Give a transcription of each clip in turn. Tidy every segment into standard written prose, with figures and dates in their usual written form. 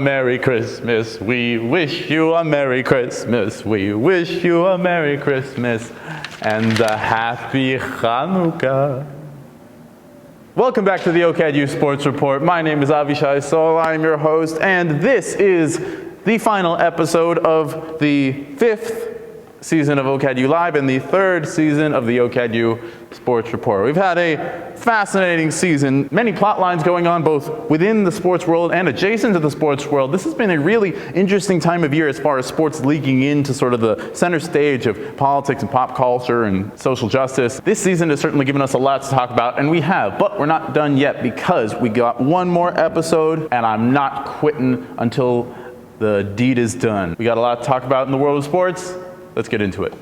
Merry Christmas. We wish you a Merry Christmas. We wish you a Merry Christmas and a Happy Hanukkah. Welcome back to the OCAD Sports Report. My name is Avishai Sol. I'm your host, and this is the final episode of the 5th season of OCAD Live and the 3rd season of the OCAD Sports Report. We've had a fascinating season, many plot lines going on both within the sports world and adjacent to the sports world. This has been a really interesting time of year as far as sports leaking into sort of the center stage of politics and pop culture and social justice. This season has certainly given us a lot to talk about, and we have, but we're not done yet because we got one more episode, and I'm not quitting until the deed is done. We got a lot to talk about in the world of sports. Let's get into it.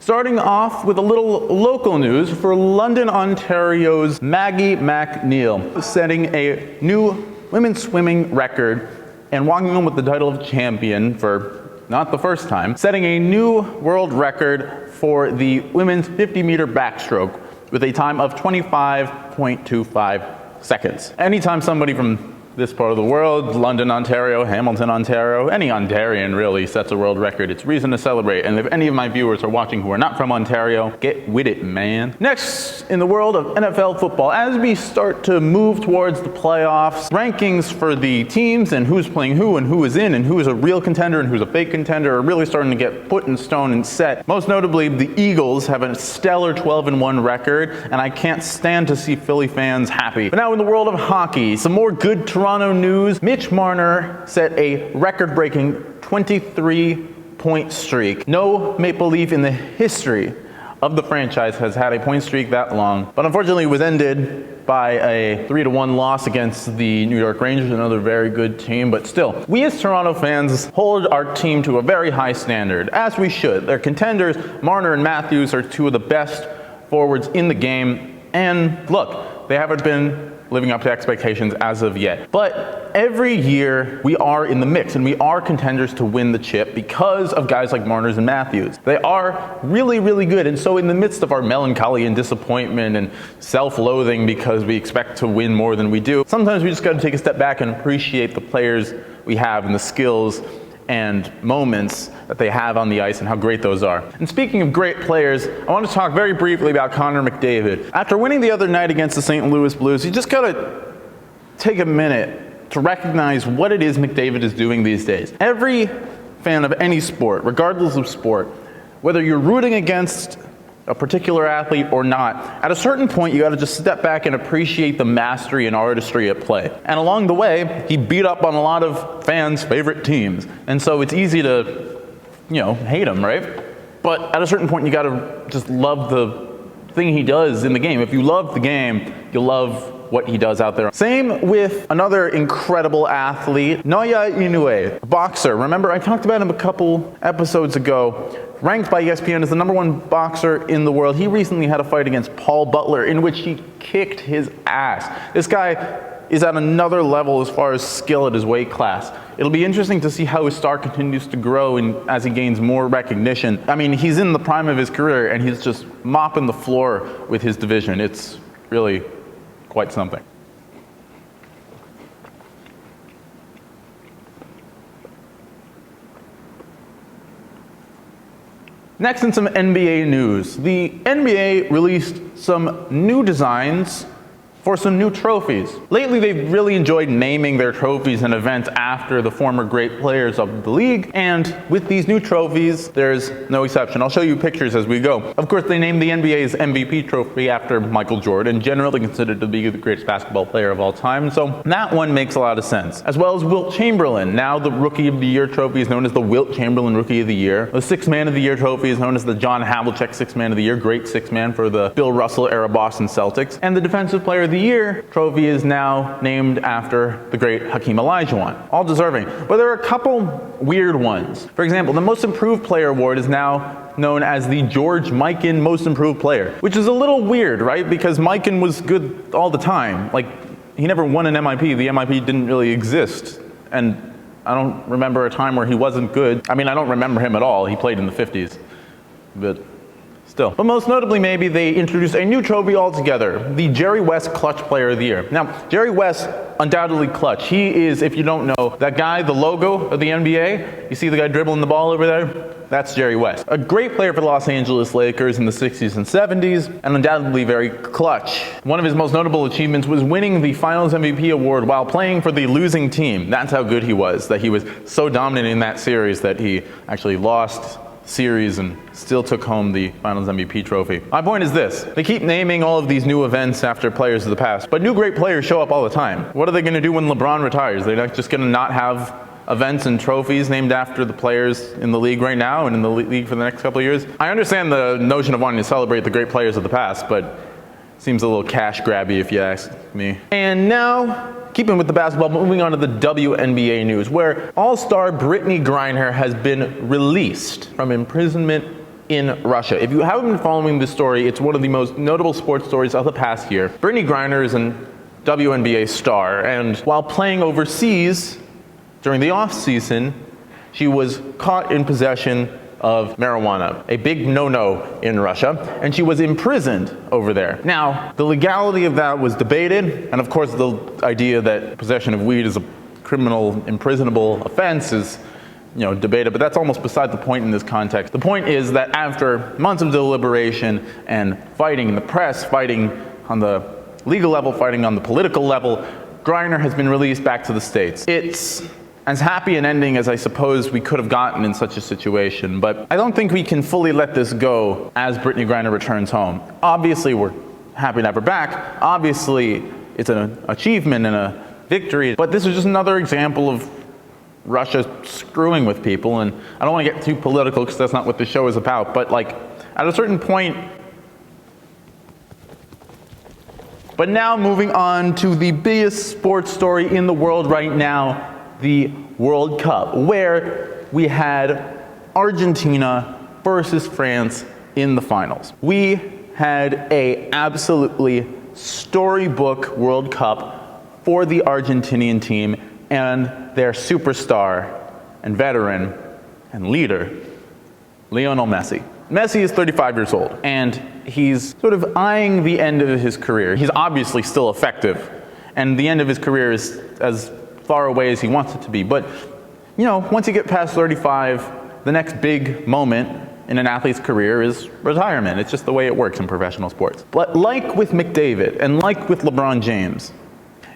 Starting off with a little local news for London, Ontario's Maggie McNeil, setting a new women's swimming record and walking home with the title of champion for not the first time, setting a new world record for the women's 50-meter backstroke with a time of 25.25 seconds. Anytime somebody from this part of the world, London, Ontario, Hamilton, Ontario, any Ontarian really sets a world record, it's reason to celebrate. And if any of my viewers are watching who are not from Ontario, get with it, man. Next, in the world of NFL football, as we start to move towards the playoffs, rankings for the teams and who's playing who and who is in and who is a real contender and who's a fake contender are really starting to get put in stone and set. Most notably, the Eagles have a stellar 12-1 record, and I can't stand to see Philly fans happy. But now in the world of hockey, some more good Toronto news. Mitch Marner set a record-breaking 23-point streak. No Maple Leaf in the history of the franchise has had a point streak that long, but unfortunately it was ended by a 3-1 loss against the New York Rangers, another very good team. But still, we as Toronto fans hold our team to a very high standard, as we should. They're contenders. Marner and Matthews are two of the best forwards in the game, and look, they haven't been living up to expectations as of yet. But every year we are in the mix and we are contenders to win the chip because of guys like Marner and Matthews. They are really, really good. And so in the midst of our melancholy and disappointment and self-loathing because we expect to win more than we do, sometimes we just got to take a step back and appreciate the players we have and the skills and moments that they have on the ice and how great those are. And speaking of great players, I want to talk very briefly about Connor McDavid. After winning the other night against the St. Louis Blues, you just gotta take a minute to recognize what it is McDavid is doing these days. Every fan of any sport, regardless of sport, whether you're rooting against a particular athlete or not, at a certain point you got to just step back and appreciate the mastery and artistry at play. And along the way, he beat up on a lot of fans' favorite teams. And so it's easy to, hate him, right? But at a certain point you got to just love the thing he does in the game. If you love the game, you'll love what he does out there. Same with another incredible athlete, Noya Inoue, a boxer. Remember, I talked about him a couple episodes ago. Ranked by ESPN as the #1 boxer in the world. He recently had a fight against Paul Butler in which he kicked his ass. This guy is at another level as far as skill at his weight class. It'll be interesting to see how his star continues to grow and as he gains more recognition. I mean, he's in the prime of his career and he's just mopping the floor with his division. It's really quite something. Next, in some NBA news, the NBA released some new designs for some new trophies. Lately, they've really enjoyed naming their trophies and events after the former great players of the league, and with these new trophies, there's no exception. I'll show you pictures as we go. Of course, they named the NBA's MVP trophy after Michael Jordan, generally considered to be the greatest basketball player of all time, so that one makes a lot of sense. As well as Wilt Chamberlain. Now the Rookie of the Year trophy is known as the Wilt Chamberlain Rookie of the Year. The Sixth Man of the Year trophy is known as the John Havlicek Sixth Man of the Year, great sixth man for the Bill Russell era Boston Celtics. And the Defensive Player of the Year trophy is now named after the great Hakeem Olajuwon. All deserving. But there are a couple weird ones. For example, the Most Improved Player award is now known as the George Mikan Most Improved Player, which is a little weird, right? Because Mikan was good all the time. Like, he never won an MIP. The MIP didn't really exist. And I don't remember a time where he wasn't good. I mean, I don't remember him at all. He played in the 50s, but still. But most notably, maybe they introduced a new trophy altogether, the Jerry West Clutch Player of the Year. Now, Jerry West, undoubtedly clutch. He is, if you don't know, that guy, the logo of the NBA. You see the guy dribbling the ball over there? That's Jerry West. A great player for the Los Angeles Lakers in the 60s and 70s, and undoubtedly very clutch. One of his most notable achievements was winning the Finals MVP award while playing for the losing team. That's how good he was, that he was so dominant in that series that he actually lost series and still took home the Finals MVP trophy. My point is this: they keep naming all of these new events after players of the past, but new great players show up all the time. What are they going to do when LeBron retires? They're just going to not have events and trophies named after the players in the league right now and in the league for the next couple of years? I understand the notion of wanting to celebrate the great players of the past, but it seems a little cash grabby if you ask me. And now, keeping with the basketball, moving on to the WNBA news, where all-star Brittany Griner has been released from imprisonment in Russia. If you haven't been following this story, it's one of the most notable sports stories of the past year. Brittany Griner is an WNBA star, and while playing overseas during the off-season, she was caught in possession of marijuana, a big no-no in Russia, and she was imprisoned over there. Now, the legality of that was debated, and of course the idea that possession of weed is a criminal, imprisonable offense is, debated, but that's almost beside the point in this context. The point is that after months of deliberation and fighting in the press, fighting on the legal level, fighting on the political level, Griner has been released back to the States. It's as happy an ending as I suppose we could have gotten in such a situation, but I don't think we can fully let this go as Brittany Griner returns home. Obviously, we're happy to have her back. Obviously, it's an achievement and a victory, but this is just another example of Russia screwing with people, and I don't want to get too political because that's not what the show is about, but at a certain point. But now moving on to the biggest sports story in the world right now, the World Cup, where we had Argentina versus France in the finals. We had a absolutely storybook World Cup for the Argentinian team and their superstar and veteran and leader, Lionel Messi. Messi is 35 years old, and he's sort of eyeing the end of his career. He's obviously still effective, and the end of his career is as far away as he wants it to be. But, once you get past 35, the next big moment in an athlete's career is retirement. It's just the way it works in professional sports. But like with McDavid and like with LeBron James,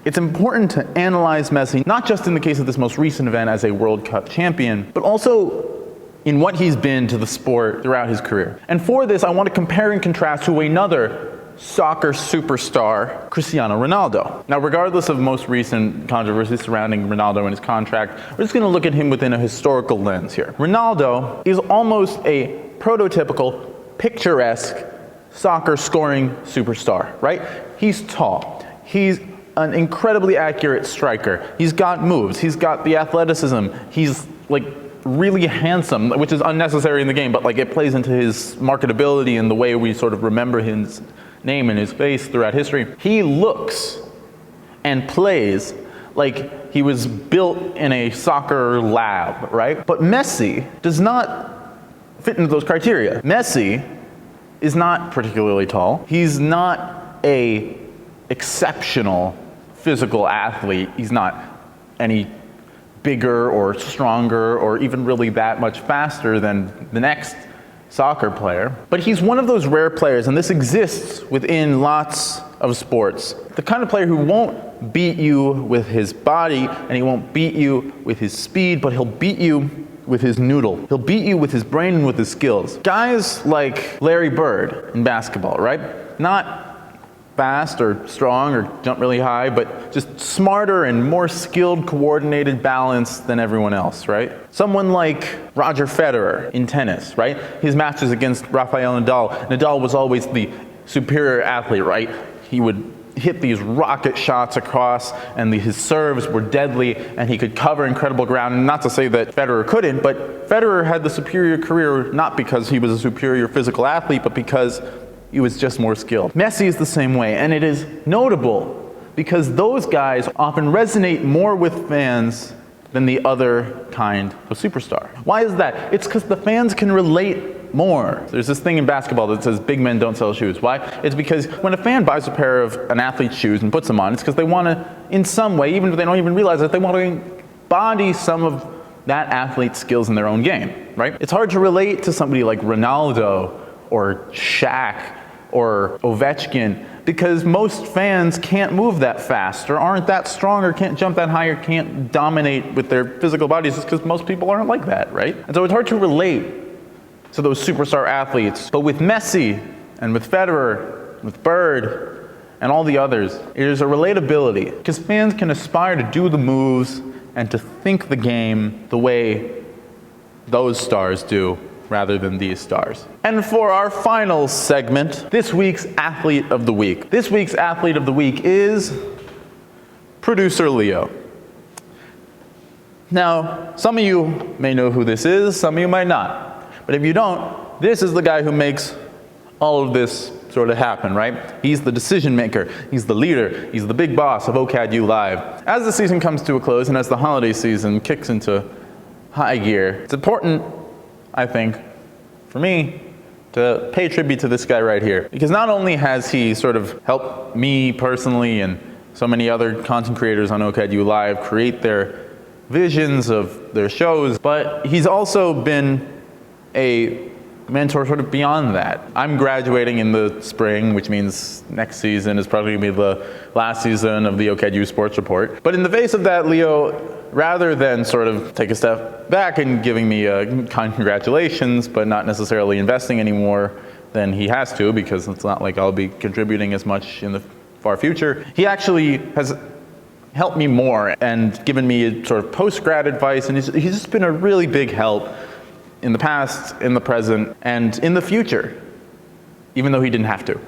it's important to analyze Messi, not just in the case of this most recent event as a World Cup champion, but also in what he's been to the sport throughout his career. And for this, I want to compare and contrast to another soccer superstar, Cristiano Ronaldo. Now, regardless of most recent controversy surrounding Ronaldo and his contract, we're just going to look at him within a historical lens here. Ronaldo is almost a prototypical, picturesque soccer scoring superstar, right? He's tall. He's an incredibly accurate striker. He's got moves. He's got the athleticism. He's really handsome, which is unnecessary in the game, but it plays into his marketability and the way we sort of remember his name and his face throughout history. He looks and plays like he was built in a soccer lab, right? But Messi does not fit into those criteria. Messi is not particularly tall. He's not a exceptional physical athlete. He's not any bigger or stronger or even really that much faster than the next soccer player. But he's one of those rare players, and this exists within lots of sports. The kind of player who won't beat you with his body, and he won't beat you with his speed, but he'll beat you with his noodle. He'll beat you with his brain and with his skills. Guys like Larry Bird in basketball, right? Not fast or strong or jump really high, but just smarter and more skilled, coordinated, balanced than everyone else, right? Someone like Roger Federer in tennis, right? His matches against Rafael Nadal. Nadal was always the superior athlete, right? He would hit these rocket shots across, and his serves were deadly, and he could cover incredible ground. And not to say that Federer couldn't, but Federer had the superior career not because he was a superior physical athlete, but because he was just more skilled. Messi is the same way, and it is notable because those guys often resonate more with fans than the other kind of superstar. Why is that? It's because the fans can relate more. There's this thing in basketball that says big men don't sell shoes. Why? It's because when a fan buys a pair of an athlete's shoes and puts them on, it's because they want to, in some way, even if they don't even realize it, they want to embody some of that athlete's skills in their own game, right? It's hard to relate to somebody like Ronaldo or Shaq or Ovechkin because most fans can't move that fast or aren't that strong or can't jump that high or can't dominate with their physical bodies just because most people aren't like that, right? And so it's hard to relate to those superstar athletes. But with Messi and with Federer, with Bird, and all the others, there's a relatability because fans can aspire to do the moves and to think the game the way those stars do rather than these stars. And for our final segment, this week's Athlete of the Week. This week's Athlete of the Week is producer Leo. Now, some of you may know who this is, some of you might not. But if you don't, this is the guy who makes all of this sort of happen, right? He's the decision maker, he's the leader, he's the big boss of OCAD U Live. As the season comes to a close and as the holiday season kicks into high gear, it's important, I think, for me, to pay tribute to this guy right here. Because not only has he sort of helped me personally and so many other content creators on OCAD U Live create their visions of their shows, but he's also been a mentor sort of beyond that. I'm graduating in the spring, which means next season is probably going to be the last season of the OCAD U Sports Report. But in the face of that, Leo, rather than sort of take a step back and giving me kind congratulations, but not necessarily investing any more than he has to, because it's not like I'll be contributing as much in the far future, he actually has helped me more and given me sort of post-grad advice, and he's just been a really big help in the past, in the present, and in the future, even though he didn't have to.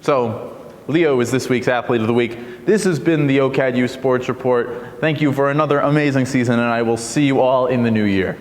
So, Leo is this week's Athlete of the Week. This has been the OCAD U Sports Report. Thank you for another amazing season, and I will see you all in the new year.